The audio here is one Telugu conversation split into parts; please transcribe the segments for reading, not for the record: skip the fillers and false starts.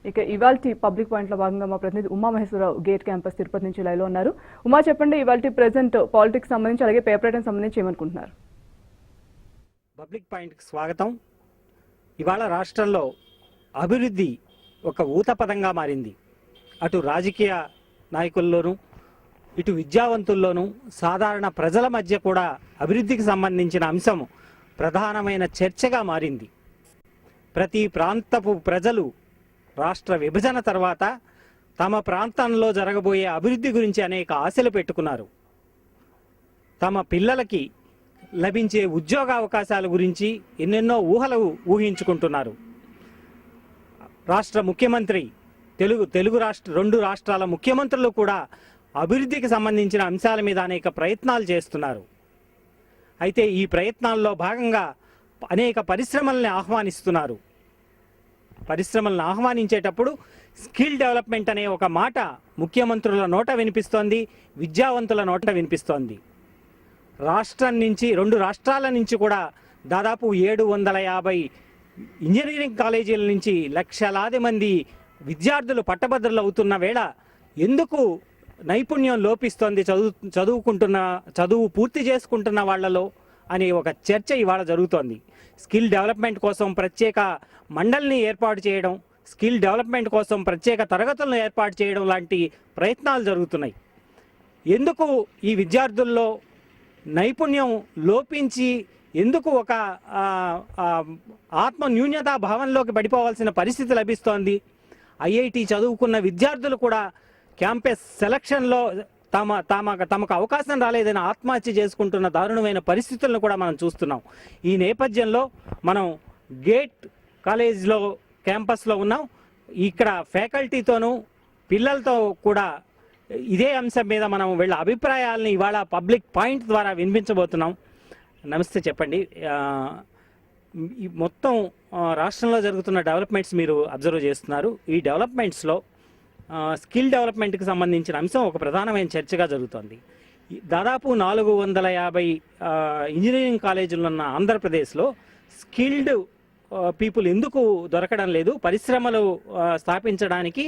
ఇక ఇవాల్టి పబ్లిక్ పాయింట్లో భాగంగా మా ప్రతినిధి ఉమామహేశ్వరరావు గేట్ క్యాంపస్ తిరుపతి నుంచి లైవ్లో ఉన్నారు. ఉమా, చెప్పండి, ఇవాల్టి ప్రెసెంట్ పాలిటిక్స్ సంబంధించి అలాగే పేపర్ రైటింగ్ సంబంధించి ఏమనుకుంటున్నారు? పబ్లిక్ పాయింట్కి స్వాగతం. ఇవాళ రాష్ట్రంలో అభివృద్ధి ఒక ఊతపదంగా మారింది. అటు రాజకీయ నాయకుల్లోనూ ఇటు విద్యావంతుల్లోనూ సాధారణ ప్రజల మధ్య కూడా అభివృద్ధికి సంబంధించిన అంశం ప్రధానమైన చర్చగా మారింది. ప్రతి ప్రాంతపు ప్రజలు రాష్ట్ర విభజన తర్వాత తమ ప్రాంతంలో జరగబోయే అభివృద్ధి గురించి అనేక ఆశలు పెట్టుకున్నారు. తమ పిల్లలకి లభించే ఉద్యోగ అవకాశాల గురించి ఎన్నెన్నో ఊహలు ఊహించుకుంటున్నారు. రాష్ట్ర ముఖ్యమంత్రి రెండు రాష్ట్రాల ముఖ్యమంత్రులు కూడా అభివృద్ధికి సంబంధించిన అంశాల మీద అనేక ప్రయత్నాలు చేస్తున్నారు. అయితే ఈ ప్రయత్నాల్లో భాగంగా అనేక పరిశ్రమల్ని ఆహ్వానిస్తున్నారు. పరిశ్రమలను ఆహ్వానించేటప్పుడు స్కిల్ డెవలప్మెంట్ అనే ఒక మాట ముఖ్యమంత్రుల నోట వినిపిస్తోంది, విద్యావంతుల నోట వినిపిస్తోంది. రెండు రాష్ట్రాల నుంచి కూడా దాదాపు 750 ఇంజనీరింగ్ కాలేజీల నుంచి లక్షలాది మంది విద్యార్థులు పట్టభద్రులు అవుతున్న వేళ ఎందుకు నైపుణ్యం లోపిస్తోంది చదువు పూర్తి చేసుకుంటున్న వాళ్లలో అనే ఒక చర్చ ఇవాళ జరుగుతోంది. స్కిల్ డెవలప్మెంట్ కోసం ప్రత్యేక మండలిని ఏర్పాటు చేయడం, స్కిల్ డెవలప్మెంట్ కోసం ప్రత్యేక తరగతులను ఏర్పాటు చేయడం లాంటి ప్రయత్నాలు జరుగుతున్నాయి. ఎందుకు ఈ విద్యార్థుల్లో నైపుణ్యం లోపించి ఎందుకు ఒక ఆత్మ న్యూన్యతా భావంలోకి పడిపోవాల్సిన పరిస్థితి లభిస్తోంది? ఐఐటి చదువుకున్న విద్యార్థులు కూడా క్యాంపస్ సెలక్షన్లో తమకు అవకాశం రాలేదని ఆత్మహత్య చేసుకుంటున్న దారుణమైన పరిస్థితులను కూడా మనం చూస్తున్నాం. ఈ నేపథ్యంలో మనం గేట్ కాలేజ్లో క్యాంపస్లో ఉన్నాం. ఇక్కడ ఫ్యాకల్టీతోనూ పిల్లలతో కూడా ఇదే అంశం మీద మనం వీళ్ళ అభిప్రాయాలని ఇవాళ పబ్లిక్ పాయింట్ ద్వారా వినిపించబోతున్నాం. నమస్తే, చెప్పండి, మొత్తం రాష్ట్రంలో జరుగుతున్న డెవలప్మెంట్స్ మీరు అబ్జర్వ్ చేస్తున్నారు. ఈ డెవలప్మెంట్స్లో స్కిల్ డెవలప్మెంట్కి సంబంధించిన అంశం ఒక ప్రధానమైన చర్చగా జరుగుతోంది. దాదాపు 450 ఇంజనీరింగ్ కాలేజీలు ఉన్న ఆంధ్రప్రదేశ్లో స్కిల్డ్ పీపుల్ ఎందుకు దొరకడం లేదు? పరిశ్రమలు స్థాపించడానికి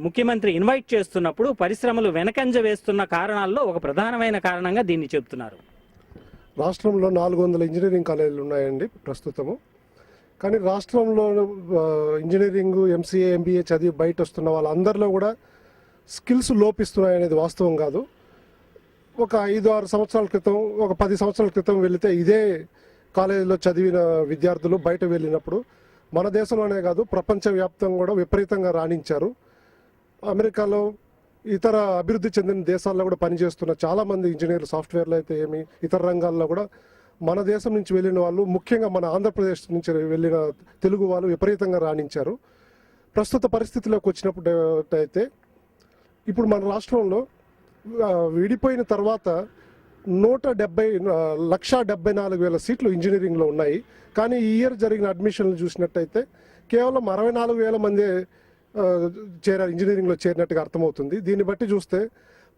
ముఖ్యమంత్రి ఇన్వైట్ చేస్తున్నప్పుడు పరిశ్రమలు వెనకంజ వేస్తున్న కారణాల్లో ఒక ప్రధానమైన కారణంగా దీన్ని చెబుతున్నారు. రాష్ట్రంలో 400 ఇంజనీరింగ్ కాలేజీలు ఉన్నాయండి ప్రస్తుతము. కానీ రాష్ట్రంలో ఇంజనీరింగ్, ఎంసీఏ, ఎంబీఏ చదివి బయట వస్తున్న వాళ్ళందరిలో కూడా స్కిల్స్ లోపిస్తున్నాయనేది వాస్తవం కాదు. ఒక 5-6 సంవత్సరాల క్రితం, ఒక 10 సంవత్సరాల క్రితం వెళితే ఇదే కాలేజీలో చదివిన విద్యార్థులు బయట వెళ్ళినప్పుడు మన దేశంలోనే కాదు ప్రపంచవ్యాప్తంగా కూడా విపరీతంగా రాణించారు. అమెరికాలో, ఇతర అభివృద్ధి చెందిన దేశాల్లో కూడా పనిచేస్తున్న చాలామంది ఇంజనీర్లు, సాఫ్ట్వేర్లు అయితే ఏమి, ఇతర రంగాల్లో కూడా మన దేశం నుంచి వెళ్ళిన వాళ్ళు, ముఖ్యంగా మన ఆంధ్రప్రదేశ్ నుంచి వెళ్ళిన తెలుగు వాళ్ళు విపరీతంగా రాణించారు. ప్రస్తుత పరిస్థితిలోకి వచ్చినప్పుడు అయితే ఇప్పుడు మన రాష్ట్రంలో విడిపోయిన తర్వాత 1,74,000 సీట్లు ఇంజనీరింగ్లో ఉన్నాయి. కానీ ఈ ఇయర్ జరిగిన అడ్మిషన్లు చూసినట్టయితే కేవలం 64,000 మంది ఇంజనీరింగ్లో చేరినట్టుగా అర్థమవుతుంది. దీన్ని బట్టి చూస్తే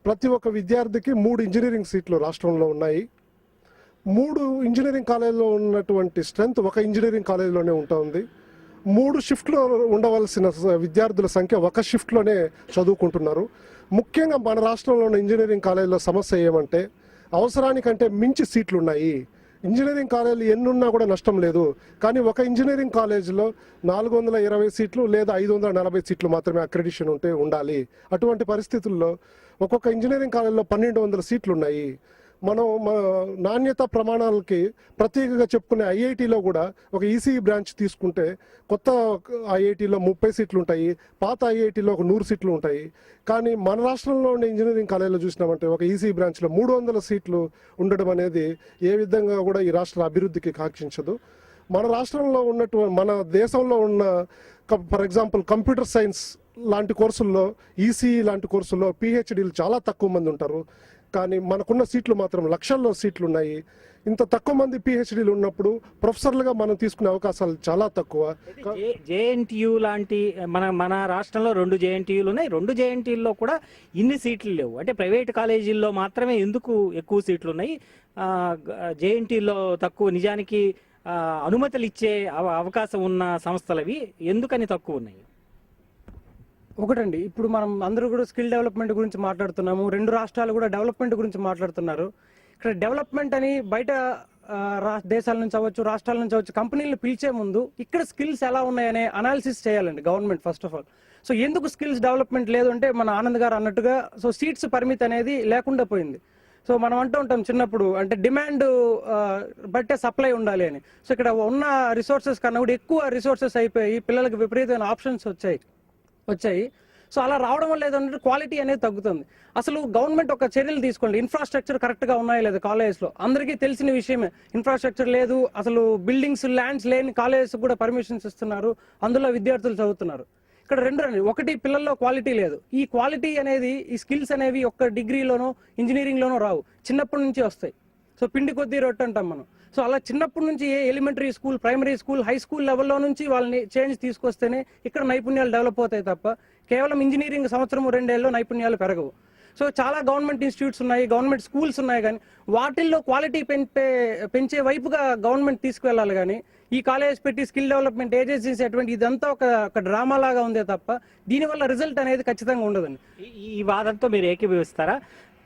ప్రతి ఒక్క విద్యార్థికి 3 ఇంజనీరింగ్ సీట్లు రాష్ట్రంలో ఉన్నాయి. 3 ఇంజనీరింగ్ కాలేజీలో ఉన్నటువంటి స్ట్రెంత్ ఒక ఇంజనీరింగ్ కాలేజీలోనే ఉంటుంది. 3 షిఫ్ట్లో ఉండవలసిన విద్యార్థుల సంఖ్య ఒక షిఫ్ట్లోనే చదువుకుంటున్నారు. ముఖ్యంగా మన రాష్ట్రంలో ఉన్న ఇంజనీరింగ్ కాలేజీలో సమస్య ఏమంటే అవసరానికంటే మించి సీట్లు ఉన్నాయి. ఇంజనీరింగ్ కాలేజీలు ఎన్నున్నా కూడా నష్టం లేదు. కానీ ఒక ఇంజనీరింగ్ కాలేజీలో 420 సీట్లు లేదా 540 సీట్లు మాత్రమే అక్రెడిషన్ ఉండాలి. అటువంటి పరిస్థితుల్లో ఒక్కొక్క ఇంజనీరింగ్ కాలేజీలో 1,200 సీట్లు ఉన్నాయి. మనం నాణ్యత ప్రమాణాలకి ప్రత్యేకంగా చెప్పుకునే ఐఐటీలో కూడా ఒక ఈసీఈ బ్రాంచ్ తీసుకుంటే కొత్త ఐఐటీలో 30 సీట్లు ఉంటాయి, పాత ఐఐటీలో ఒక 100 సీట్లు ఉంటాయి. కానీ మన రాష్ట్రంలో ఉండే ఇంజనీరింగ్ కాలేజీలో చూసినామంటే ఒక ఈసీఈ బ్రాంచ్లో 300 సీట్లు ఉండడం అనేది ఏ విధంగా కూడా ఈ రాష్ట్ర అభివృద్ధికి కాక్షించదు. మన రాష్ట్రంలో మన దేశంలో ఉన్న ఫర్ ఎగ్జాంపుల్ కంప్యూటర్ సైన్స్ లాంటి కోర్సుల్లో, ఈసీఈ లాంటి కోర్సుల్లో పిహెచ్డీలు చాలా తక్కువ మంది ఉంటారు. కానీ మనకున్న సీట్లు మాత్రం లక్షల్లో సీట్లు ఉన్నాయి. ఇంత తక్కువ మంది పిహెచ్డీలు ఉన్నప్పుడు ప్రొఫెసర్లుగా మనం తీసుకునే అవకాశాలు చాలా తక్కువ. జేఎన్టీయూ లాంటి మన రాష్ట్రంలో 2 జేఎన్టీయూలు ఉన్నాయి. 2 జేఎన్టీయూల్లో కూడా ఇన్ని సీట్లు లేవు. అంటే ప్రైవేట్ కాలేజీల్లో మాత్రమే ఎందుకు ఎక్కువ సీట్లు ఉన్నాయి, జేఎన్టీలో తక్కువ? నిజానికి అనుమతులు ఇచ్చే అవకాశం ఉన్న సంస్థలవి ఎందుకని తక్కువ ఉన్నాయి? ఒకటండి, ఇప్పుడు మనం అందరూ కూడా స్కిల్ డెవలప్మెంట్ గురించి మాట్లాడుతున్నాము. 2 రాష్ట్రాలు కూడా డెవలప్మెంట్ గురించి మాట్లాడుతున్నారు. ఇక్కడ డెవలప్మెంట్ అని బయట దేశాల నుంచి అవ్వచ్చు, రాష్ట్రాల నుంచి అవ్వచ్చు, కంపెనీలు పిలిచే ముందు ఇక్కడ స్కిల్స్ ఎలా ఉన్నాయనే అనాలిసిస్ చేయాలండి government first of all. So ఎందుకు స్కిల్స్ డెవలప్మెంట్ లేదు అంటే మన ఆనంద్ గారు అన్నట్టుగా సో సీట్స్ పరిమితి అనేది లేకుండా పోయింది. సో మనం అంటూ ఉంటాం చిన్నప్పుడు, అంటే డిమాండ్ బట్టే సప్లై ఉండాలి అని. సో ఇక్కడ ఉన్న రిసోర్సెస్ కన్నా కూడా ఎక్కువ రిసోర్సెస్ అయిపోయి పిల్లలకు విపరీతమైన ఆప్షన్స్ వచ్చాయి. సో అలా రావడం వల్ల ఏదంటే క్వాలిటీ అనేది తగ్గుతుంది. అసలు గవర్నమెంట్ ఒక చర్యలు తీసుకోండి, ఇన్ఫ్రాస్ట్రక్చర్ కరెక్ట్గా ఉన్నాయా లేదా కాలేజ్లో. అందరికీ తెలిసిన విషయమే, ఇన్ఫ్రాస్ట్రక్చర్ లేదు, అసలు బిల్డింగ్స్ ల్యాండ్స్ లేని కాలేజెస్ కూడా పర్మిషన్స్ ఇస్తున్నారు, అందులో విద్యార్థులు చదువుతున్నారు. ఇక్కడ 2 రండి, ఒకటి పిల్లల్లో క్వాలిటీ లేదు. ఈ క్వాలిటీ అనేది, ఈ స్కిల్స్ అనేవి ఒక్క డిగ్రీలోనో ఇంజనీరింగ్లోనో రావు, చిన్నప్పటి నుంచి వస్తాయి. సో పిండి కొద్దీ రొట్టె అంటాం మనం. సో అలా చిన్నప్పటి నుంచి elementary school, primary school, high school లెవెల్లో నుంచి వాళ్ళని చేంజ్ తీసుకొస్తేనే ఇక్కడ నైపుణ్యాలు డెవలప్ అవుతాయి తప్ప కేవలం ఇంజనీరింగ్ సంవత్సరం 2 ఏళ్ళలో నైపుణ్యాలు పెరగవు. సో చాలా గవర్నమెంట్ ఇన్స్టిట్యూట్స్ ఉన్నాయి, గవర్నమెంట్ స్కూల్స్ ఉన్నాయి, కానీ వాటిల్లో క్వాలిటీ పెంచే వైపుగా గవర్నమెంట్ తీసుకువెళ్ళాలి. కానీ ఈ కాలేజ్ పెట్టి స్కిల్ డెవలప్మెంట్ ఏజెన్సీస్ అటువంటి ఇదంతా ఒక డ్రామా లాగా ఉందే తప్ప దీనివల్ల రిజల్ట్ అనేది ఖచ్చితంగా ఉండదండి. ఈ వాదంతో మీరు ఏకీభవిస్తారా?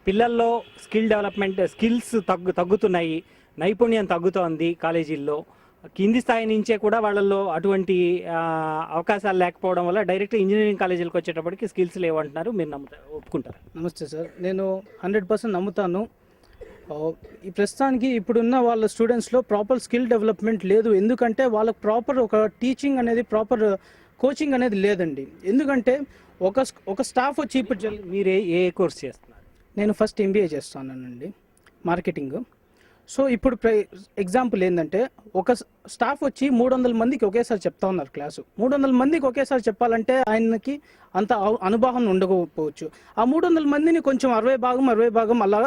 పిల్లల్లో స్కిల్ డెవలప్మెంట్ స్కిల్స్ తగ్గుతున్నాయి, నైపుణ్యం తగ్గుతోంది కాలేజీల్లో, కింది స్థాయి నుంచే కూడా వాళ్ళల్లో అటువంటి అవకాశాలు లేకపోవడం వల్ల డైరెక్ట్ ఇంజనీరింగ్ కాలేజీలకు వచ్చేటప్పటికి స్కిల్స్ లేవంటున్నారు. మీరు ఒప్పుకుంటారు? నమస్తే సార్, నేను 100% నమ్ముతాను. ఈ ప్రస్తుతానికి ఇప్పుడున్న వాళ్ళ స్టూడెంట్స్లో ప్రాపర్ స్కిల్ డెవలప్మెంట్ లేదు. ఎందుకంటే వాళ్ళకి ప్రాపర్ ఒక టీచింగ్ అనేది, ప్రాపర్ కోచింగ్ అనేది లేదండి. ఎందుకంటే ఒక స్టాఫ్ వచ్చి ఇప్పుడు మీరు ఏ కోర్స్ చేస్తున్నారు? నేను ఫస్ట్ MBA చేస్తున్నానండి, మార్కెటింగ్. సో ఇప్పుడు ఎగ్జాంపుల్ ఏంటంటే, ఒక స్టాఫ్ వచ్చి 300 మందికి ఒకేసారి చెప్తా ఉన్నారు క్లాసు. 300 మందికి ఒకేసారి చెప్పాలంటే ఆయనకి అంత అనుభవం ఉండకపోవచ్చు. ఆ 300 మందిని కొంచెం 60 భాగం అలా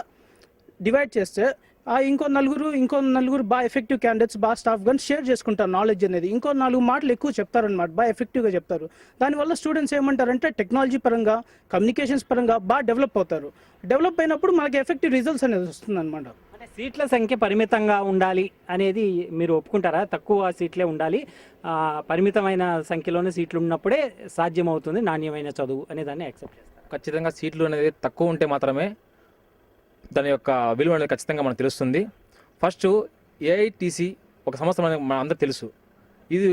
డివైడ్ చేస్తే ఇంకో నలుగురు బాగా ఎఫెక్టివ్ క్యాండిడేట్స్, బాగా స్టాఫ్ కానీ షేర్ చేసుకుంటారు నాలెడ్జ్ అనేది. ఇంకో 4 మాటలు ఎక్కువ చెప్తారనమాట, బాగా ఎఫెక్టివ్గా చెప్తారు. దానివల్ల స్టూడెంట్స్ ఏమంటారంటే టెక్నాలజీ పరంగా, కమ్యూనికేషన్స్ పరంగా బాగా డెవలప్ అవుతారు. డెవలప్ అయినప్పుడు మనకి ఎఫెక్టివ్ రిజల్ట్స్ అనేది వస్తుంది అనమాట. అంటే సీట్ల సంఖ్య పరిమితంగా ఉండాలి అనేది మీరు ఒప్పుకుంటారా? తక్కువ సీట్లే ఉండాలి, పరిమితమైన సంఖ్యలోనే సీట్లు ఉన్నప్పుడే సాధ్యమవుతుంది నాణ్యమైన చదువు అనే దాన్ని యాక్సెప్ట్ చేస్తారు? ఖచ్చితంగా సీట్లు అనేది తక్కువ ఉంటే మాత్రమే దాని యొక్క విలువ అనేది ఖచ్చితంగా మనకు తెలుస్తుంది. ఫస్ట్ AITC ఒక సంవత్సరం అనేది మన అందరూ తెలుసు. ఇది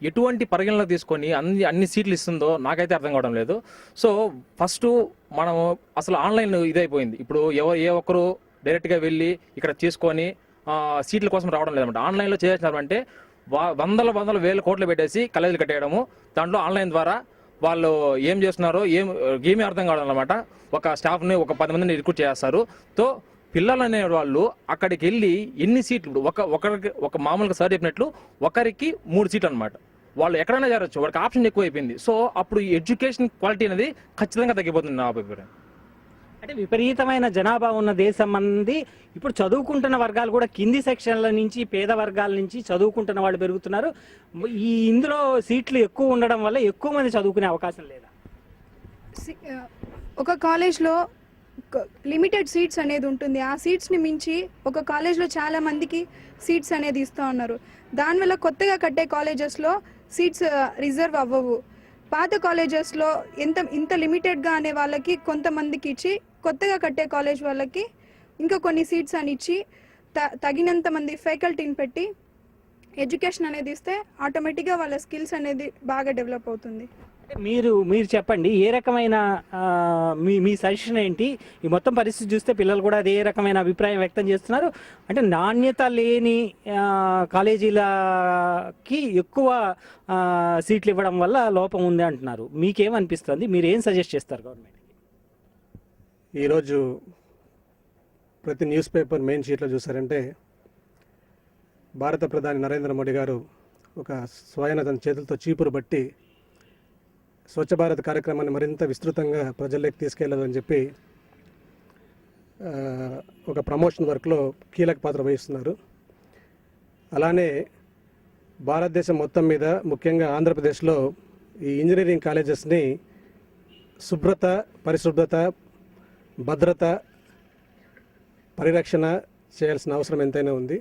ఎటువంటి పరిగణనలో తీసుకొని అన్ని సీట్లు ఇస్తుందో నాకైతే అర్థం కావడం లేదు. సో ఫస్ట్ మనం అసలు ఆన్లైన్ ఇదైపోయింది. ఇప్పుడు ఏ ఒక్కరు డైరెక్ట్గా వెళ్ళి ఇక్కడ తీసుకొని సీట్ల కోసం రావడం లేదన్నమాట. ఆన్లైన్లో చేసినారంటే వందల వేల కోట్లు పెట్టేసి కాలేజీలు కట్టేయడము, దాంట్లో ఆన్లైన్ ద్వారా వాళ్ళు ఏం చేస్తున్నారో ఏమీ అర్థం కావడం అనమాట. ఒక స్టాఫ్ని ఒక 10 మందిని రిక్రూట్ చేస్తారు. తో పిల్లలు అనే వాళ్ళు అక్కడికి వెళ్ళి ఎన్ని సీట్లు, ఒక మామూలుగా సార్ చెప్పినట్లు ఒకరికి 3 సీట్లు అనమాట. వాళ్ళు ఎక్కడైనా చేరొచ్చు, వాళ్ళకి ఆప్షన్ ఎక్కువ అయిపోయింది. సో అప్పుడు ఎడ్యుకేషన్ క్వాలిటీ అనేది ఖచ్చితంగా తగ్గిపోతుంది నా అభిప్రాయం. అంటే విపరీతమైన జనాభా ఉన్న దేశం మంది ఇప్పుడు చదువుకుంటున్న వర్గాలు కూడా కింది సెక్షన్ల నుంచి, పేద వర్గాల నుంచి చదువుకుంటున్న వాళ్ళు పెరుగుతున్నారు. ఇందులో సీట్లు ఎక్కువ ఉండడం వల్ల ఎక్కువ మంది చదువుకునే అవకాశం లేదా? ఒక కాలేజ్లో లిమిటెడ్ సీట్స్ అనేది ఉంటుంది. ఆ సీట్స్ని మించి ఒక కాలేజ్లో చాలా మందికి సీట్స్ అనేది ఇస్తూ ఉన్నారు. దానివల్ల కొత్తగా కట్టే కాలేజెస్లో సీట్స్ రిజర్వ్ అవ్వవు. పాత కాలేజెస్లో ఇంత లిమిటెడ్గా అనే వాళ్ళకి కొంతమందికి ఇచ్చి, కొత్తగా కట్టే కాలేజ్ వాళ్ళకి ఇంకా కొన్ని సీట్స్ అని ఇచ్చి తగినంత మంది ఫ్యాకల్టీని పెట్టి ఎడ్యుకేషన్ అనేది ఇస్తే ఆటోమేటిక్గా వాళ్ళ స్కిల్స్ అనేది బాగా డెవలప్ అవుతుంది. మీరు చెప్పండి, ఏ రకమైన మీ సజెషన్ ఏంటి? ఈ మొత్తం పరిస్థితి చూస్తే పిల్లలు కూడా అదే రకమైన అభిప్రాయం వ్యక్తం చేస్తున్నారు. అంటే నాణ్యత లేని కాలేజీలకి ఎక్కువ సీట్లు ఇవ్వడం వల్ల లోపం ఉంది అంటున్నారు. మీకేమనిపిస్తుంది? మీరు ఏం సజెస్ట్ చేస్తారు గవర్నమెంట్? ఈరోజు ప్రతి న్యూస్ పేపర్ మెయిన్ షీట్లో చూసారంటే భారత ప్రధాని నరేంద్ర మోడీ గారు ఒక స్వయాన తన చేతులతో చీపురు బట్టి స్వచ్ఛ భారత్ కార్యక్రమాన్ని మరింత విస్తృతంగా ప్రజల్లోకి తీసుకెళ్లాలని చెప్పి ఒక ప్రమోషన్ వర్క్లో కీలక పాత్ర వహిస్తున్నారు. అలానే భారతదేశం మొత్తం మీద, ముఖ్యంగా ఆంధ్రప్రదేశ్లో ఈ ఇంజనీరింగ్ కాలేజెస్ని శుభ్రత, పరిశుభ్రత, భద్రత, పరిరక్షణ చేయాల్సిన అవసరం ఎంతైనా ఉంది.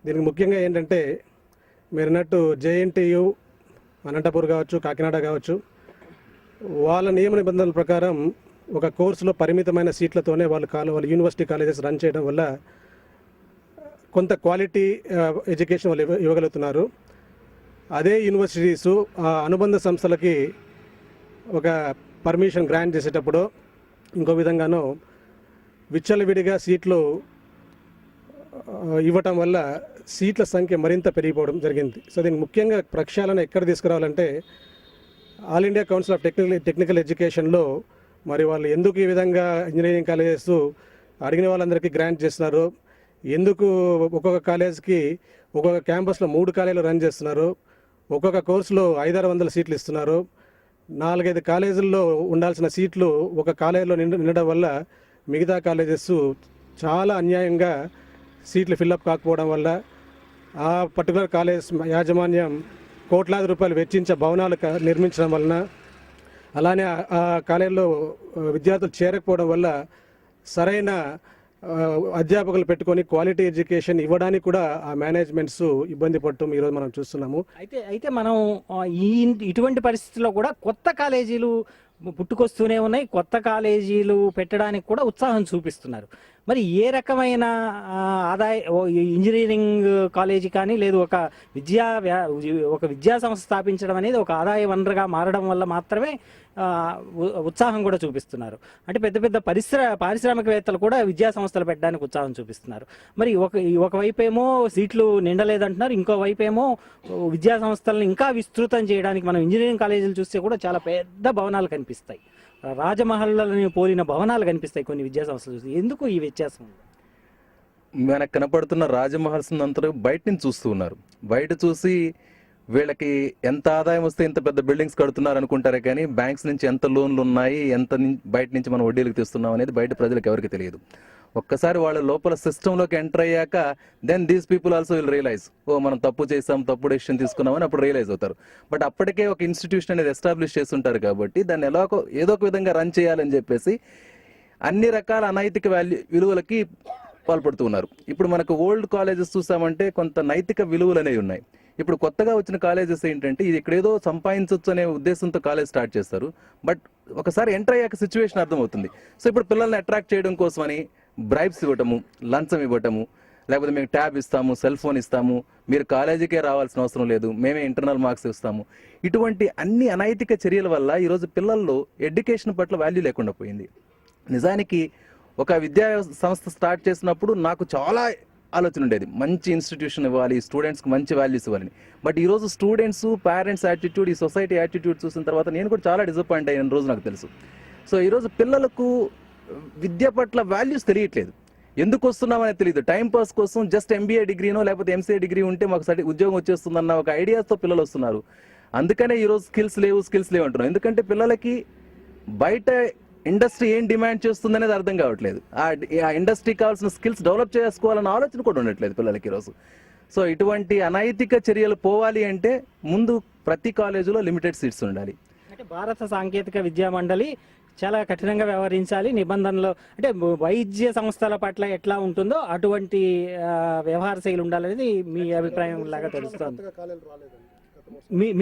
దీనికి ముఖ్యంగా ఏంటంటే మీరు అన్నట్టు JNTU, అనంతపూర్ కావచ్చు, కాకినాడ కావచ్చు, వాళ్ళ నియమ నిబంధనల ప్రకారం ఒక కోర్సులో పరిమితమైన సీట్లతోనే వాళ్ళ యూనివర్సిటీ కాలేజెస్ రన్ చేయడం వల్ల కొంత క్వాలిటీ ఎడ్యుకేషన్ వాళ్ళు ఇవ్వగలుగుతున్నారు. అదే యూనివర్సిటీసు ఆ అనుబంధ సంస్థలకి ఒక పర్మిషన్ గ్రాంట్ చేసేటప్పుడు ఇంకో విధంగానో విచ్చలవిడిగా సీట్లు ఇవ్వటం వల్ల సీట్ల సంఖ్య మరింత పెరిగిపోవడం జరిగింది. సో దీనికి ముఖ్యంగా ప్రక్షాళన ఎక్కడ తీసుకురావాలంటే all India council of technical ఎడ్యుకేషన్లో మరి వాళ్ళు ఎందుకు ఈ విధంగా ఇంజనీరింగ్ కాలేజెస్ అడిగిన వాళ్ళందరికీ గ్రాంట్ చేస్తున్నారు, ఎందుకు ఒక్కొక్క కాలేజ్కి ఒక్కొక్క క్యాంపస్లో 3 కాలేజీలు రన్ చేస్తున్నారు, ఒక్కొక్క కోర్సులో 500-600 సీట్లు ఇస్తున్నారు, 4-5 కాలేజీల్లో ఉండాల్సిన సీట్లు ఒక కాలేజీలో నిండడం వల్ల మిగతా కాలేజెస్ చాలా అన్యాయంగా సీట్లు ఫిల్అప్ కాకపోవడం వల్ల ఆ పర్టికులర్ కాలేజ్ యాజమాన్యం కోట్లాది రూపాయలు వెచ్చించే భవనాలు నిర్మించడం వలన, అలానే ఆ కాలేజీలో విద్యార్థులు చేరకపోవడం వల్ల సరైన అధ్యాపకులు పెట్టుకొని క్వాలిటీ ఎడ్యుకేషన్ ఇవ్వడానికి కూడా ఆ మేనేజ్మెంట్స్ ఇబ్బంది పడటం ఈరోజు మనం చూస్తున్నాము. అయితే మనం ఇటువంటి పరిస్థితుల్లో కూడా కొత్త కాలేజీలు పుట్టుకొస్తూనే ఉన్నాయి, కొత్త కాలేజీలు పెట్టడానికి కూడా ఉత్సాహం చూపిస్తున్నారు. మరి ఏ రకమైన ఆదాయ ఇంజనీరింగ్ కాలేజీ కానీ లేదు ఒక విద్యా సంస్థ స్థాపించడం అనేది ఒక ఆదాయ వనరుగా మారడం వల్ల మాత్రమే ఉత్సాహం కూడా చూపిస్తున్నారు. అంటే పెద్ద పెద్ద పారిశ్రామికవేత్తలు కూడా విద్యా సంస్థలు పెట్టడానికి ఉత్సాహం చూపిస్తున్నారు. మరి ఒకవైపేమో సీట్లు నిండలేదంటున్నారు, ఇంకోవైపు ఏమో విద్యా సంస్థలను ఇంకా విస్తృతం చేయడానికి మనం ఇంజనీరింగ్ కాలేజీలు చూస్తే కూడా చాలా పెద్ద భవనాలు కనిపిస్తాయి, రాజమహల్ని పోలిన భవనాలు కనిపిస్తాయి కొన్ని విద్యా సంస్థలు చూస్తే. ఎందుకు ఈ వ్యత్యాసం? మనకు కనపడుతున్న రాజమహల్స్ అంతా బయట నుంచి చూస్తూ ఉన్నారు. బయట చూసి వీళ్ళకి ఎంత ఆదాయం వస్తే ఇంత పెద్ద బిల్డింగ్స్ కడుతున్నారు అనుకుంటారే కానీ బ్యాంక్స్ నుంచి ఎంత లోన్లు ఉన్నాయి, బయట నుంచి మనం వడ్డీలకు తెస్తున్నాం అనేది బయట ప్రజలకు ఎవరికి తెలియదు. ఒక్కసారి వాళ్ళ లోపల సిస్టంలోకి ఎంటర్ అయ్యాక then these people also will realise, మనం తప్పు చేసాం, తప్పు డెసిషన్ తీసుకున్నామని అప్పుడు రియలైజ్ అవుతారు. బట్ అప్పటికే ఒక ఇన్స్టిట్యూషన్ అనేది ఎస్టాబ్లిష్ చేస్తుంటారు కాబట్టి దాన్ని ఏదో ఒక విధంగా రన్ చేయాలని చెప్పేసి అన్ని రకాల అనైతిక విలువలకి పాల్పడుతూ ఉన్నారు. ఇప్పుడు మనకు ఓల్డ్ కాలేజెస్ చూసామంటే కొంత నైతిక విలువలు అనేవి ఉన్నాయి. ఇప్పుడు కొత్తగా వచ్చిన కాలేజెస్ ఏంటంటే ఇది ఇక్కడేదో సంపాదించవచ్చు అనే ఉద్దేశంతో కాలేజ్ స్టార్ట్ చేస్తారు. బట్ ఒకసారి ఎంటర్ అయ్యాక సిచ్యువేషన్ అర్థమవుతుంది. సో ఇప్పుడు పిల్లల్ని అట్రాక్ట్ చేయడం కోసమని బ్రైబ్స్ ఇవ్వటము, లంచం ఇవ్వటము, లేకపోతే మేము ట్యాబ్ ఇస్తాము, సెల్ ఫోన్ ఇస్తాము, మీరు కాలేజీకే రావాల్సిన అవసరం లేదు, మేమే ఇంటర్నల్ మార్క్స్ ఇస్తాము, ఇటువంటి అన్ని అనైతిక చర్యల వల్ల ఈరోజు పిల్లల్లో ఎడ్యుకేషన్ పట్ల వాల్యూ లేకుండా పోయింది. నిజానికి ఒక విద్యా సంస్థ స్టార్ట్ చేసినప్పుడు నాకు చాలా ఆలోచన ఉండేది, మంచి ఇన్స్టిట్యూషన్ ఇవ్వాలి, స్టూడెంట్స్కి మంచి వాల్యూస్ ఇవ్వాలని. బట్ ఈరోజు స్టూడెంట్స్, పేరెంట్స్ యాటిట్యూడ్, ఈ సొసైటీ యాటిట్యూడ్ చూసిన తర్వాత నేను కూడా చాలా డిసప్పాయింట్ అయిన రోజు నాకు తెలుసు. సో ఈరోజు పిల్లలకు విద్య పట్ల వాల్యూస్ తెలియట్లేదు. ఎందుకు వస్తున్నామని తెలియదు. టైంపాస్ కోసం జస్ట్ ఎంబీఏ డిగ్రీనో లేకపోతే ఎంసీఏ డిగ్రీ ఉంటే మాకు ఉద్యోగం వచ్చేస్తుందన్న ఒక ఐడియాస్తో పిల్లలు వస్తున్నారు. అందుకనే ఈరోజు స్కిల్స్ లేవు అంటున్నాం. ఎందుకంటే పిల్లలకి బయట ఇండస్ట్రీ ఏం డిమాండ్ చేస్తుంది అనేది అర్థం కావట్లేదు. ఆ ఇండస్ట్రీ కావాల్సిన స్కిల్స్ డెవలప్ చేసుకోవాలన్న ఆలోచన కూడా ఉండట్లేదు పిల్లలకి ఈరోజు. సో ఇటువంటి అనైతిక చర్యలు పోవాలి అంటే ముందు ప్రతి కాలేజీలో లిమిటెడ్ సీట్స్ ఉండాలి. అంటే భారత సాంకేతిక విద్యా మండలి చాలా కఠినంగా వ్యవహరించాలి. నిబంధనలు అంటే వైద్య సంస్థల పట్ల ఎట్లా ఉంటుందో అటువంటి వ్యవహార శైలి ఉండాలనేది మీ అభిప్రాయం లాగా తెలుస్తుంది.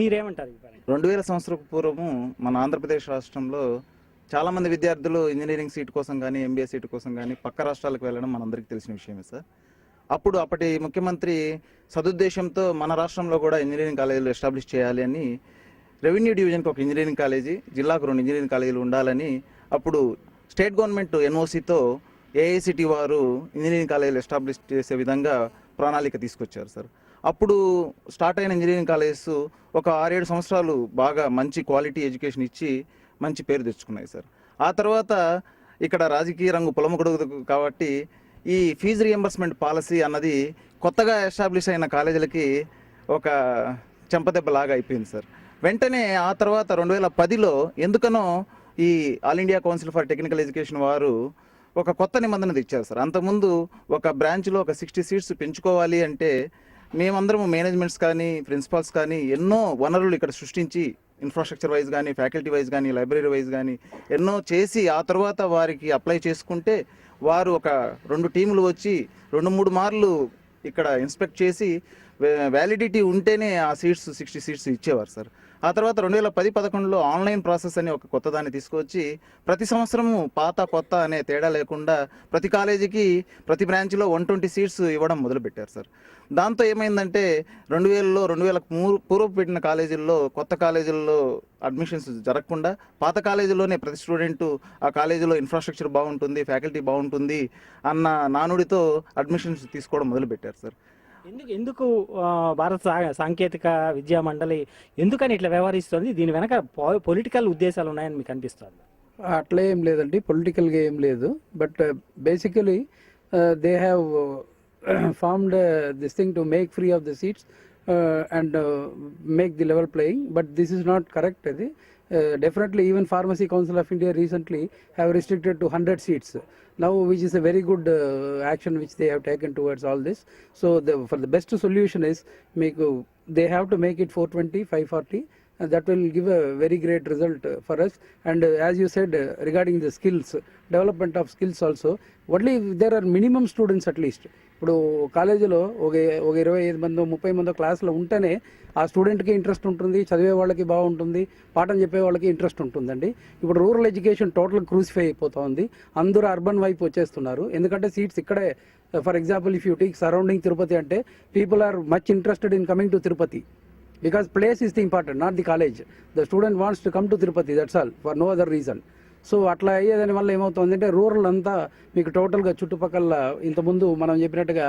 మీరేమంటారు? 2000 సంవత్సరం పూర్వము మన ఆంధ్రప్రదేశ్ రాష్ట్రంలో చాలామంది విద్యార్థులు ఇంజనీరింగ్ సీట్ కోసం కానీ ఎంబీఏ సీట్ కోసం కానీ పక్క రాష్ట్రాలకు వెళ్ళడం మనందరికీ తెలిసిన విషయమే సార్. అప్పటి ముఖ్యమంత్రి సదుద్దేశంతో మన రాష్ట్రంలో కూడా ఇంజనీరింగ్ కాలేజీలు ఎస్టాబ్లిష్ చేయాలి అని రెవెన్యూ డివిజన్కి ఒక ఇంజనీరింగ్ కాలేజీ, జిల్లాకు 2 ఇంజనీరింగ్ కాలేజీలు ఉండాలని అప్పుడు స్టేట్ గవర్నమెంట్ ఎన్ఓసితో ఏఐసిటి వారు ఇంజనీరింగ్ కాలేజీలు ఎస్టాబ్లిష్ చేసే విధంగా ప్రణాళిక తీసుకొచ్చారు సార్. అప్పుడు స్టార్ట్ అయిన ఇంజనీరింగ్ కాలేజెస్ ఒక 6-7 సంవత్సరాలు బాగా మంచి క్వాలిటీ ఎడ్యుకేషన్ ఇచ్చి మంచి పేరు తెచ్చుకున్నాయి సార్. ఆ తర్వాత ఇక్కడ రాజకీయ రంగు పొలమకూడదు కాబట్టి ఈ ఫీజు రియంబర్స్మెంట్ పాలసీ అన్నది కొత్తగా ఎస్టాబ్లిష్ అయిన కాలేజీలకి ఒక చెంపదెబ్బలాగా అయిపోయింది సార్. వెంటనే ఆ తర్వాత 2010లో ఎందుకనో ఈ all India council for technical education వారు ఒక కొత్త నిబంధన తెచ్చారు సార్. అంతకుముందు ఒక బ్రాంచ్లో ఒక 60 సీట్స్ పెంచుకోవాలి అంటే మేమందరం మేనేజ్మెంట్స్ కానీ ప్రిన్సిపాల్స్ కానీ ఎన్నో వనరులు ఇక్కడ సృష్టించి ఇన్ఫ్రాస్ట్రక్చర్ వైజ్ కానీ ఫ్యాకల్టీ వైజ్ కానీ లైబ్రరీ వైజ్ కానీ ఎన్నో చేసి ఆ తర్వాత వారికి అప్లై చేసుకుంటే వారు ఒక 2 టీములు వచ్చి 2-3 మార్లు ఇక్కడ ఇన్స్పెక్ట్ చేసి వ్యాలిడిటీ ఉంటేనే ఆ సీట్స్ 60 సీట్స్ ఇచ్చేవారు సార్. ఆ తర్వాత 2010-11లో ఆన్లైన్ ప్రాసెస్ అని ఒక కొత్త దాన్ని తీసుకొచ్చి ప్రతి సంవత్సరము పాత కొత్త అనే తేడా లేకుండా ప్రతి కాలేజీకి ప్రతి బ్రాంచ్లో 120 సీట్స్ ఇవ్వడం మొదలుపెట్టారు సార్. దాంతో ఏమైందంటే 2000 పూర్వ పెట్టిన కాలేజీల్లో కొత్త కాలేజీల్లో అడ్మిషన్స్ జరగకుండా పాత కాలేజీలోనే ప్రతి స్టూడెంట్ ఆ కాలేజీలో ఇన్ఫ్రాస్ట్రక్చర్ బాగుంటుంది, ఫ్యాకల్టీ బాగుంటుంది అన్న నానుడితో అడ్మిషన్స్ తీసుకోవడం మొదలుపెట్టారు సార్. ఎందుకు భారత సాంకేతిక విద్యా మండలి ఎందుకని ఇట్లా వ్యవహరిస్తుంది? దీని వెనక పొలిటికల్ ఉద్దేశాలు ఉన్నాయని మీకు అనిపిస్తుంది? అట్లా ఏం లేదండి, పొలిటికల్గా ఏం లేదు. But basically they have formed this thing to make free of the seats and make the level playing. But this is not correct. అది definitely even Pharmacy Council of India recently have restricted to 100 seats now, which is a very good action which they have taken towards all this. So for the best solution is they have to make it 420, 540, and that will give a very great result for us. And as you said, regarding the skills, development of skills also, only there are minimum students at least. ఇప్పుడు కాలేజీలో ఒక 25 మందో 30 మందో క్లాస్లో ఉంటేనే ఆ స్టూడెంట్కి ఇంట్రెస్ట్ ఉంటుంది, చదివే వాళ్ళకి బాగుంటుంది, పాఠం చెప్పే వాళ్ళకి ఇంట్రెస్ట్ ఉంటుందండి. ఇప్పుడు రూరల్ ఎడ్యుకేషన్ టోటల్ క్రూసిఫై అయిపోతూ ఉంది. అందరూ అర్బన్ వైపు వచ్చేస్తున్నారు. ఎందుకంటే సీట్స్ ఇక్కడే, for example if you take surrounding Tirupati అంటే people are much interested in coming to Tirupati because place is the important, not the college. The student wants to come to Tirupati, that's all, for no other reason. So అట్లా అయ్యేదాని వల్ల ఏమవుతుందంటే రూరల్ అంతా మీకు టోటల్గా చుట్టుపక్కల ఇంతకుముందు మనం చెప్పినట్టుగా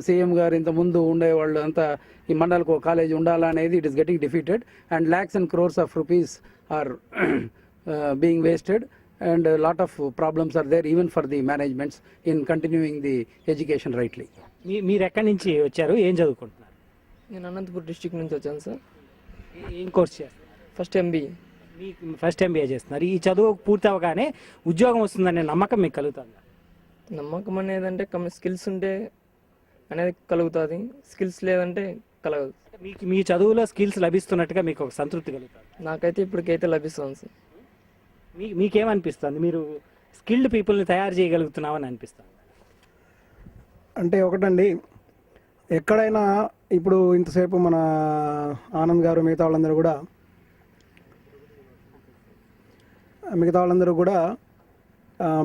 సీఎం గారు ఇంతకుముందు ఉండేవాళ్ళు అంతా ఈ మండలకు కాలేజ్ ఉండాలా అనేది it is getting defeated and lakhs and crores of rupees are being wasted and a lot of problems are there even for the managements in continuing the education rightly. మీరు ఎక్కడి నుంచి వచ్చారు, ఏం చదువుకుంటున్నారు? నేను అనంతపూర్ డిస్ట్రిక్ట్ నుంచి వచ్చాను సార్. ఏం కోర్స్ చేస్తారు? First MBA. మీకు ఫస్ట్ ఎంబీఏ చేస్తున్నారు. ఈ చదువు పూర్తి అవగానే ఉద్యోగం వస్తుందనే నమ్మకం మీకు కలుగుతుందా? నమ్మకం అనేది అంటే స్కిల్స్ ఉంటే అనేది కలుగుతుంది, స్కిల్స్ లేదంటే కలగదు. మీకు మీ చదువులో స్కిల్స్ లభిస్తున్నట్టుగా మీకు ఒక సంతృప్తి కలుగుతుంది? నాకైతే ఇప్పటికైతే లభిస్తుంది సార్. మీకేమనిపిస్తుంది? మీరు స్కిల్డ్ పీపుల్ని తయారు చేయగలుగుతున్నామని అనిపిస్తుంది? అంటే ఒకటండి, ఎక్కడైనా ఇప్పుడు ఇంతసేపు మన ఆనంద్ గారు మిగతా వాళ్ళందరూ కూడా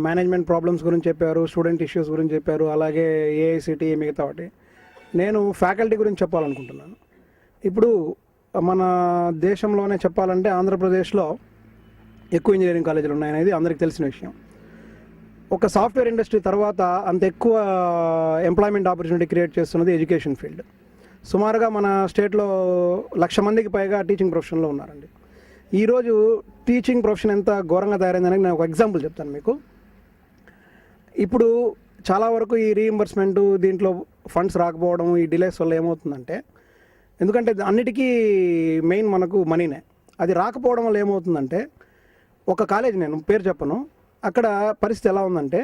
మేనేజ్మెంట్ ప్రాబ్లమ్స్ గురించి చెప్పారు, స్టూడెంట్ ఇష్యూస్ గురించి చెప్పారు, అలాగే ఏఐసిటి మిగతా వాటి. నేను ఫ్యాకల్టీ గురించి చెప్పాలనుకుంటున్నాను. ఇప్పుడు మన దేశంలోనే చెప్పాలంటే ఆంధ్రప్రదేశ్లో ఎక్కువ ఇంజనీరింగ్ కాలేజీలు ఉన్నాయనేది అందరికీ తెలిసిన విషయం. ఒక సాఫ్ట్వేర్ ఇండస్ట్రీ తర్వాత అంత ఎక్కువ ఎంప్లాయ్మెంట్ ఆపర్చునిటీ క్రియేట్ చేస్తున్నది ఎడ్యుకేషన్ ఫీల్డ్. సుమారుగా మన స్టేట్లో 1,00,000 మందికి పైగా టీచింగ్ ప్రొఫెషన్లో ఉన్నారండి. ఈరోజు టీచింగ్ ప్రొఫెషన్ ఎంత ఘోరంగా తయారైందని నేను ఒక ఎగ్జాంపుల్ చెప్తాను మీకు. ఇప్పుడు చాలా వరకు ఈ రీఇంబర్స్మెంట్ దీంట్లో ఫండ్స్ రాకపోవడం, ఈ డిలేస్ వల్ల ఏమవుతుందంటే, ఎందుకంటే అన్నిటికీ మెయిన్ మనకు మనీనే. అది రాకపోవడం వల్ల ఏమవుతుందంటే, ఒక కాలేజ్ నేను పేరు చెప్పను, అక్కడ పరిస్థితి ఎలా ఉందంటే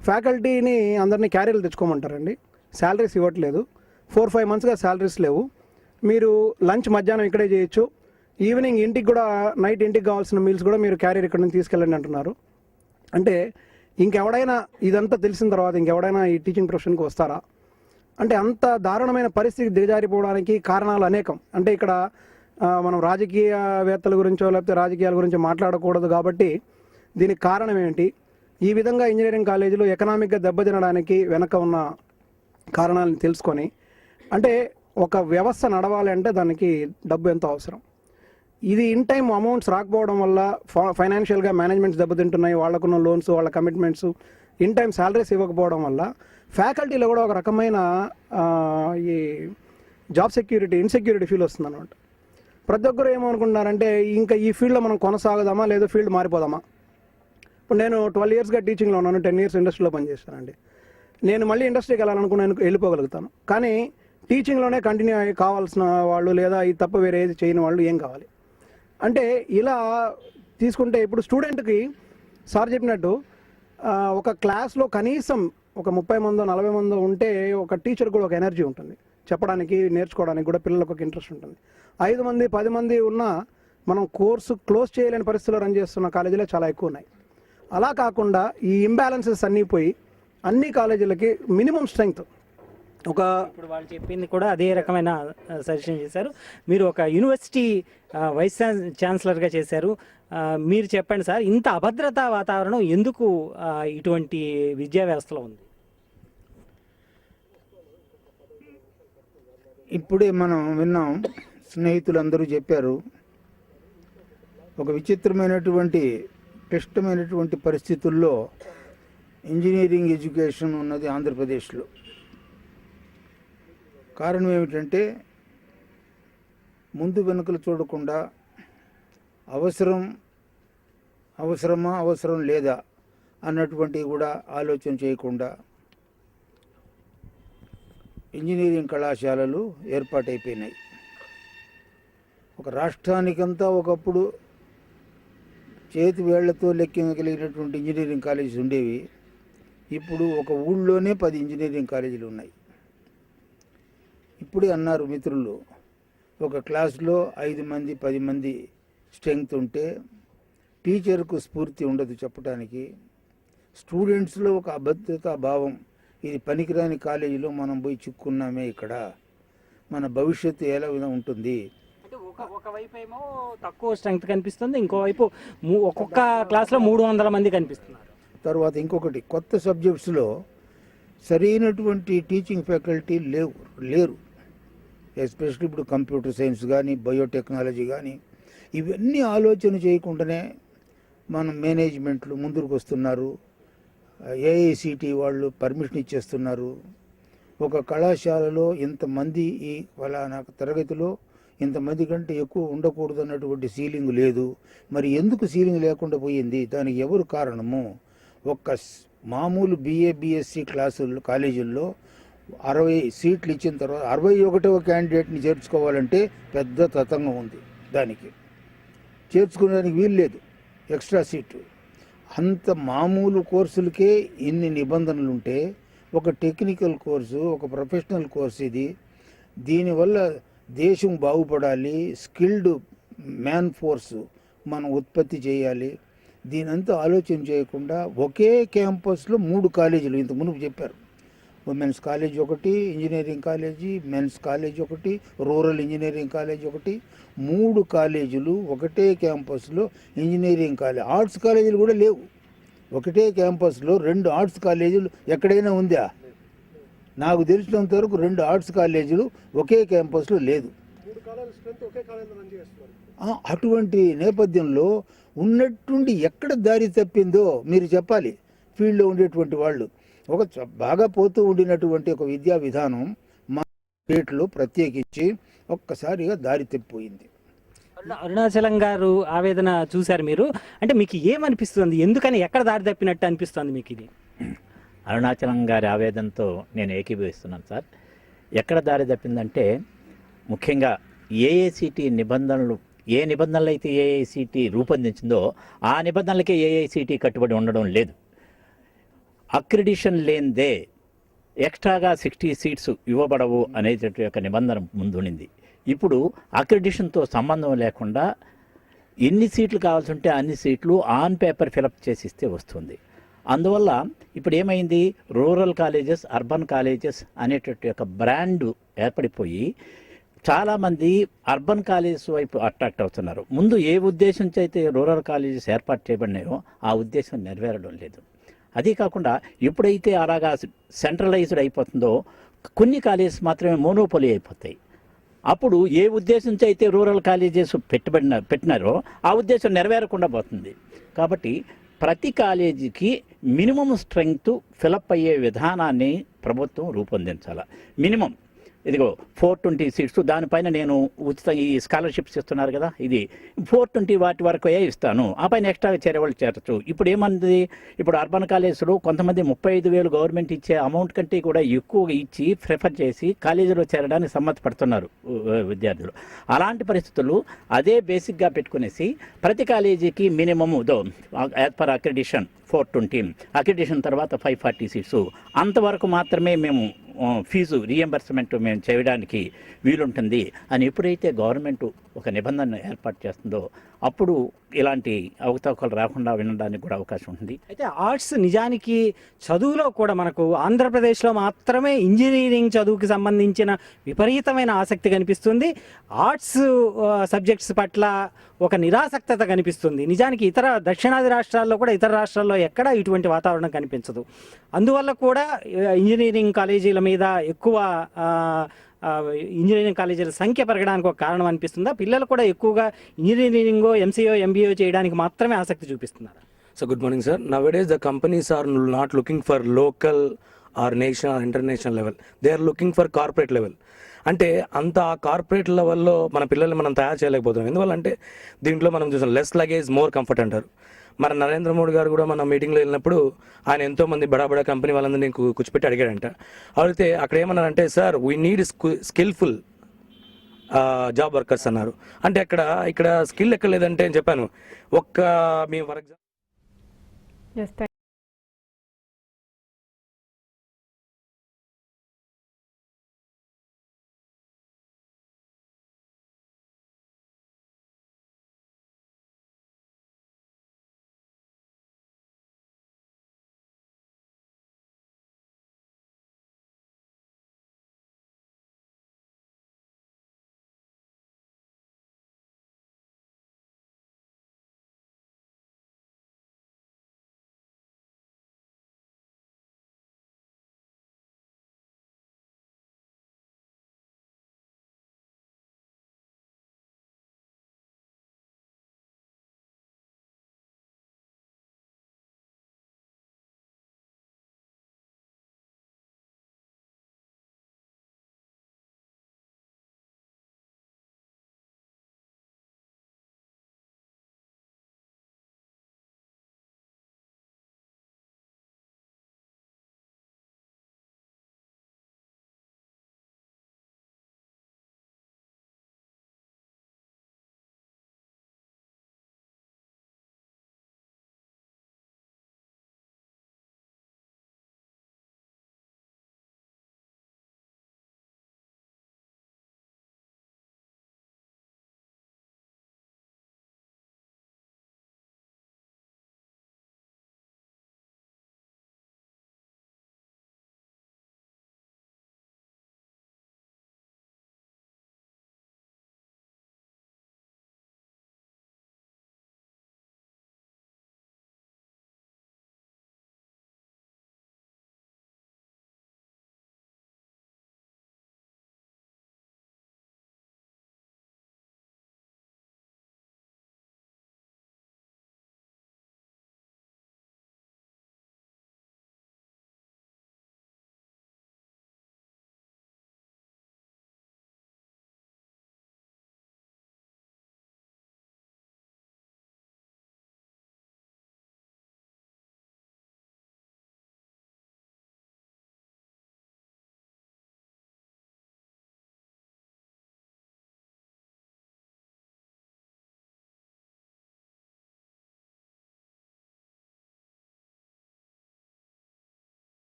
ఫ్యాకల్టీని అందరినీ క్యారీలు తెచ్చుకోమంటారండి, శాలరీస్ ఇవ్వట్లేదు, 4-5 మంత్స్గా శాలరీస్ లేవు. మీరు లంచ్ మధ్యాహ్నం ఇక్కడే చేయొచ్చు, ఈవినింగ్ ఇంటికి కూడా నైట్ ఇంటికి కావాల్సిన మీల్స్ కూడా మీరు క్యారియర్ ఇక్కడ నుంచి తీసుకెళ్ళండి అంటున్నారు. అంటే ఇంకెవడైనా ఇదంతా తెలిసిన తర్వాత ఇంకెవడైనా ఈ టీచింగ్ ప్రొఫెషన్కి వస్తారా? అంటే అంత దారుణమైన పరిస్థితి దిగజారిపోవడానికి కారణాలు అనేకం. అంటే ఇక్కడ మనం రాజకీయవేత్తల గురించో లేకపోతే రాజకీయాల గురించో మాట్లాడకూడదు కాబట్టి దీనికి కారణం ఏంటి? ఈ విధంగా ఇంజనీరింగ్ కాలేజీలు ఎకనామిక్గా దెబ్బతినడానికి వెనక ఉన్న కారణాలను తెలుసుకొని, అంటే ఒక వ్యవస్థ నడవాలి అంటే దానికి డబ్బు ఎంతో అవసరం. ఇది ఇన్ టైం అమౌంట్స్ రాకపోవడం వల్ల ఫైనాన్షియల్గా మేనేజ్మెంట్స్ దెబ్బతింటున్నాయి, వాళ్ళకున్న లోన్స్, వాళ్ళ కమిట్మెంట్స్, ఇన్ టైం శాలరీస్ ఇవ్వకపోవడం వల్ల ఫ్యాకల్టీలో కూడా ఒక రకమైన ఈ జాబ్ సెక్యూరిటీ, ఇన్సెక్యూరిటీ ఫీల్ వస్తుంది అనమాట. ప్రతి ఒక్కరు ఏమనుకుంటున్నారంటే ఇంకా ఈ ఫీల్డ్లో మనం కొనసాగుదామా లేదా ఫీల్డ్ మారిపోదామా? ఇప్పుడు నేను 12 yearsగా టీచింగ్లో ఉన్నాను, 10 years ఇండస్ట్రీలో పనిచేస్తానండి. నేను మళ్ళీ ఇండస్ట్రీకి వెళ్ళాలనుకున్నాను, వెళ్ళిపోగలుగుతాను. కానీ టీచింగ్లోనే కంటిన్యూ అయ్యి కావాల్సిన వాళ్ళు లేదా ఇది తప్ప వేరే ఏది చేయని వాళ్ళు ఏం కావాలి? అంటే ఇలా తీసుకుంటే ఇప్పుడు స్టూడెంట్కి సార్ చెప్పినట్టు ఒక క్లాస్లో కనీసం ఒక 30 మందో 40 మందో ఉంటే ఒక టీచర్ కూడా ఒక ఎనర్జీ ఉంటుంది, చెప్పడానికి నేర్చుకోవడానికి కూడా పిల్లలకు ఒక ఇంట్రెస్ట్ ఉంటుంది. 5 మంది 10 మంది ఉన్నా మనం కోర్సు క్లోజ్ చేయలేని పరిస్థితిలో రన్ చేస్తున్న కాలేజీలే చాలా ఎక్కువ ఉన్నాయి. అలా కాకుండా ఈ ఇంబ్యాలెన్సెస్ అన్నీ పోయి అన్ని కాలేజీలకి మినిమం స్ట్రెంగ్త్ ఇప్పుడు వాళ్ళు చెప్పింది కూడా అదే రకమైన సజెషన్ చేశారు. మీరు ఒక యూనివర్సిటీ వైస్ ఛాన్సలర్గా చేశారు. మీరు చెప్పండి సార్, ఇంత అభద్రతా వాతావరణం ఎందుకు ఇటువంటి విద్యా వ్యవస్థలో ఉంది? ఇప్పుడే మనం విన్నాం, స్నేహితులందరూ చెప్పారు, ఒక విచిత్రమైనటువంటి క్లిష్టమైనటువంటి పరిస్థితుల్లో ఇంజనీరింగ్ ఎడ్యుకేషన్ ఉన్నది ఆంధ్రప్రదేశ్లో. కారణం ఏమిటంటే ముందు వెనుకలు చూడకుండా అవసరం లేదా అన్నటువంటివి కూడా ఆలోచన చేయకుండా ఇంజనీరింగ్ కళాశాలలు ఏర్పాటైపోయినాయి. ఒక రాష్ట్రానికంతా ఒకప్పుడు చేతి వేళ్లతో లెక్కించగలిగినటువంటి ఇంజనీరింగ్ కాలేజీలు ఉండేవి. ఇప్పుడు ఒక ఊళ్ళోనే 10 ఇంజనీరింగ్ కాలేజీలు ఉన్నాయి. ఇప్పుడే అన్నారు మిత్రులు, ఒక క్లాస్లో 5 మంది 10 మంది స్ట్రెంగ్త్ ఉంటే టీచర్కు స్ఫూర్తి ఉండదు చెప్పడానికి. స్టూడెంట్స్లో ఒక అభద్రతా భావం, ఇది పనికిరాని కాలేజీలో మనం పోయి చిక్కున్నామే, ఇక్కడ మన భవిష్యత్తు ఎలా ఉంటుంది. ఒకవైపు ఏమో తక్కువ స్ట్రెంగ్త్ కనిపిస్తుంది, ఇంకోవైపు ఒక్కొక్క క్లాస్లో 300 మంది కనిపిస్తున్నారు. తర్వాత ఇంకొకటి, కొత్త సబ్జెక్ట్స్లో సరైనటువంటి టీచింగ్ ఫ్యాకల్టీ లేరు. ఎస్పెషల్లీ ఇప్పుడు కంప్యూటర్ సైన్స్ కానీ బయోటెక్నాలజీ కానీ ఇవన్నీ ఆలోచన చేయకుండానే మన మేనేజ్మెంట్లు ముందుకు వస్తున్నారు. ఏఐసిటి వాళ్ళు పర్మిషన్ ఇచ్చేస్తున్నారు. ఒక కళాశాలలో ఇంతమంది ఈ ఫలానా తరగతిలో ఇంతమంది కంటే ఎక్కువ ఉండకూడదు అన్నటువంటి సీలింగ్ లేదు. మరి ఎందుకు సీలింగ్ లేకుండా పోయింది? దానికి ఎవరు కారణము? ఒక్క మామూలు BA BSc కాలేజీల్లో 60 సీట్లు ఇచ్చిన తర్వాత 61వ క్యాండిడేట్ని చేర్చుకోవాలంటే పెద్ద తతంగం ఉంది. దానికి చేర్చుకోవడానికి వీలు లేదు, ఎక్స్ట్రా సీటు. అంత మామూలు కోర్సులకే ఇన్ని నిబంధనలు ఉంటే ఒక టెక్నికల్ కోర్సు, ఒక ప్రొఫెషనల్ కోర్సు ఇది. దీనివల్ల దేశం బాగుపడాలి, స్కిల్డ్ మ్యాన్ ఫోర్స్ మనం ఉత్పత్తి చేయాలి. దీనంతా ఆలోచన చేయకుండా ఒకే క్యాంపస్లో 3 కాలేజీలు ఇంత మునుపు చెప్పారు. ఉమెన్స్ కాలేజ్ ఒకటి, ఇంజనీరింగ్ కాలేజీ, మెన్స్ కాలేజ్ ఒకటి, రూరల్ ఇంజనీరింగ్ కాలేజ్ ఒకటి, 3 కాలేజీలు ఒకటే క్యాంపస్లో ఇంజనీరింగ్ కాలేజ్. ఆర్ట్స్ కాలేజీలు కూడా లేవు. ఒకటే క్యాంపస్లో 2 ఆర్ట్స్ కాలేజీలు ఎక్కడైనా ఉందా? నాకు తెలిసినంత వరకు 2 ఆర్ట్స్ కాలేజీలు ఒకే క్యాంపస్లో లేదు. అటువంటి నేపథ్యంలో ఉన్నట్టుండి ఎక్కడ దారి తప్పిందో మీరు చెప్పాలి. ఫీల్డ్లో ఉండేటువంటి వాళ్ళు ఒక బాగా పోతూ ఉండినటువంటి ఒక విద్యా విధానం మా స్టేట్లో ప్రత్యేకించి ఒక్కసారిగా దారి తప్పిపోయింది. అరుణాచలం గారు ఆవేదన చూశారు మీరు, అంటే మీకు ఏమనిపిస్తుంది? ఎందుకని ఎక్కడ దారి తప్పినట్టు అనిపిస్తుంది మీకు ఇది? అరుణాచలం గారి ఆవేదనతో నేను ఏకీభవిస్తున్నాను సార్. ఎక్కడ దారి తప్పిందంటే ముఖ్యంగా ఏఐసిటి నిబంధనలు, ఏ నిబంధనలు అయితే ఏఐసిటి రూపొందించిందో ఆ నిబంధనలకే ఏఐసిటి కట్టుబడి ఉండడం లేదు. అక్రిడిషన్ లేనిదే ఎక్స్ట్రాగా 60 సీట్స్ ఇవ్వబడవు అనేటువంటి ఒక నిబంధన ముందుండింది. ఇప్పుడు అక్రిడిషన్తో సంబంధం లేకుండా ఎన్ని సీట్లు కావాల్సి ఉంటే అన్ని సీట్లు ఆన్ పేపర్ ఫిలప్ చేసి ఇస్తే వస్తుంది. అందువల్ల ఇప్పుడు ఏమైంది, రూరల్ కాలేజెస్, అర్బన్ కాలేజెస్ అనేటువంటి ఒక బ్రాండ్ ఏర్పడిపోయి చాలామంది అర్బన్ కాలేజెస్ వైపు అట్రాక్ట్ అవుతున్నారు. ముందు ఏ ఉద్దేశంతో అయితే రూరల్ కాలేజెస్ ఏర్పాటు చేయబడినాయో ఆ ఉద్దేశం నెరవేరడం లేదు. అదే కాకుండా ఎప్పుడైతే అలాగా సెంట్రలైజ్డ్ అయిపోతుందో కొన్ని మాత్రమే మోనోపోలీ అయిపోతాయి. అప్పుడు ఏ ఉద్దేశంతో అయితే రూరల్ కాలేజెస్ పెట్టినారో ఆ ఉద్దేశం నెరవేరకుండా పోతుంది. కాబట్టి ప్రతి కాలేజీకి మినిమం స్ట్రెంగ్త్ ఫిలప్ అయ్యే విధానాన్ని ప్రభుత్వం రూపొందించాలి. మినిమం ఇదిగో 420 సీట్స్, దానిపైన నేను ఉచిత ఈ స్కాలర్షిప్స్ ఇస్తున్నారు కదా, ఇది 420 వాటి వరకు ఇస్తాను, ఆ పైన ఎక్స్ట్రాగా చేరేవాళ్ళు చేరచ్చు. ఇప్పుడు ఏమంది, ఇప్పుడు అర్బన్ కాలేజీలో కొంతమంది 35,000 గవర్నమెంట్ ఇచ్చే అమౌంట్ కంటే కూడా ఎక్కువగా ఇచ్చి ప్రిఫర్ చేసి కాలేజీలో చేరడానికి సమ్మతపడుతున్నారు విద్యార్థులు. అలాంటి పరిస్థితులు అదే బేసిక్గా పెట్టుకునేసి ప్రతి కాలేజీకి minimum as per accreditation 420, accreditation తర్వాత 540 సీట్స్ అంతవరకు మాత్రమే మేము ఫీజు రీఎంబర్స్మెంట్ మేము చేయడానికి వీలుంటుంది అని ఎప్పుడైతే గవర్నమెంట్ ఒక నిబంధన ఏర్పాటు చేస్తుందో అప్పుడు ఇలాంటి అవకతవకలు రాకుండా వినడానికి కూడా అవకాశం ఉంటుంది. అయితే ఆర్ట్స్ నిజానికి చదువులో కూడా మనకు ఆంధ్రప్రదేశ్లో మాత్రమే ఇంజనీరింగ్ చదువుకి సంబంధించిన విపరీతమైన ఆసక్తి కనిపిస్తుంది. ఆర్ట్స్ సబ్జెక్ట్స్ పట్ల ఒక నిరాసక్తత కనిపిస్తుంది. నిజానికి ఇతర దక్షిణాది రాష్ట్రాల్లో కూడా ఇతర రాష్ట్రాల్లో ఎక్కడా ఇటువంటి వాతావరణం కనిపించదు. అందువల్ల కూడా ఇంజనీరింగ్ కాలేజీల మీద ఎక్కువ ఇంజనీరింగ్ కాలేజీల సంఖ్య పెరగడానికి ఒక కారణం అనిపిస్తుందా? పిల్లలు కూడా ఎక్కువగా ఇంజనీరింగ్, ఎంసీఓ, ఎంబీఓ చేయడానికి మాత్రమే ఆసక్తి చూపిస్తున్నారు. So good morning, sir. Nowadays the companies are not looking for local or national or international level. They are looking for corporate level. అంటే అంత ఆ కార్పొరేట్ లెవెల్లో మన పిల్లల్ని మనం తయారు చేయలేకపోతున్నాం. ఎందువల్లంటే దీంట్లో మనం చూసాం లెస్ లగేజ్ మోర్ కంఫర్ట్ అంటారు. మన నరేంద్ర మోడీ గారు కూడా మన మీటింగ్లో వెళ్ళినప్పుడు ఆయన ఎంతోమంది బడా కంపెనీ వాళ్ళందరినీ కూర్చోపెట్టి అడిగాడంట. అడిగితే అక్కడ ఏమన్నారంటే, sir we need skilful job workers అన్నారు. అంటే ఇక్కడ స్కిల్ ఎక్కడ లేదంటే అని చెప్పాను. ఒక్క మీ ఫర్ ఎగ్జాంపుల్